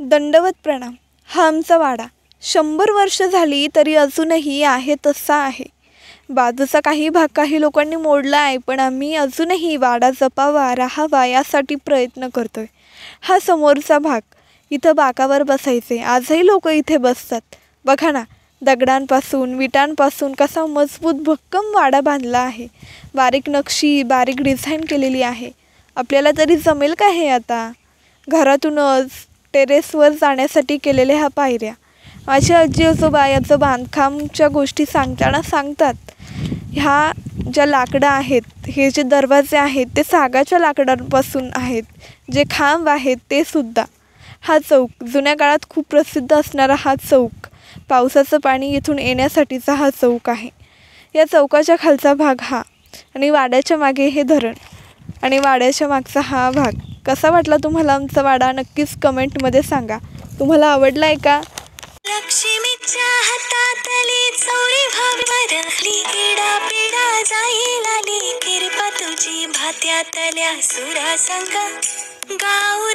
दंडवत प्रणाम. हा आमचा वाडा 100 वर्ष झाली तरी अजूनही आहे तसा आहे. बाजूचा काही भाग काही लोकांनी मोडला आहे, पण आम्ही अजूनही वाडा जपावा, राहावा यासाठी प्रयत्न करतोय. हा समोरचा भाग, इथं बाकावर बसायचे. आजही लोक इथे बसतात. बघा ना, दगडांपासून विटांपासून कसा मजबूत भक्कम वाडा बांधला आहे. बारीक नक्षी, बारीक डिझाईन केलेली आहे. आपल्याला तरी जमेल का हे आता? घरातूनच टेरेसवर जाण्यासाठी केलेल्या ह्या पायऱ्या. माझे आजी आजोबा याचं बांधकामच्या गोष्टी सांगताना सांगतात, ह्या ज्या लाकडं आहेत, हे जे दरवाजे आहेत ते सागाच्या लाकडांपासून आहेत. जे खांब आहेत ते सुद्धा. हा चौक जुन्या काळात खूप प्रसिद्ध असणारा हा चौक, पावसाचं पाणी इथून येण्यासाठीचा हा चौक आहे. या चौकाच्या खालचा भाग हा, आणि वाड्याच्या मागे हे धरण, आणि वाड्याच्या मागचा हा भाग. कसा वाटला तुम्हाला आमचा वाडा? नक्कीच कमेंटमध्ये सांगा. तुम्हाला आवडला आहे का? लक्ष्मीच्या हातातली चौरी भावरली, किडा पिडा जाईल आली, किरपा तुझी भात्यातल्या सुरा संग गाऊ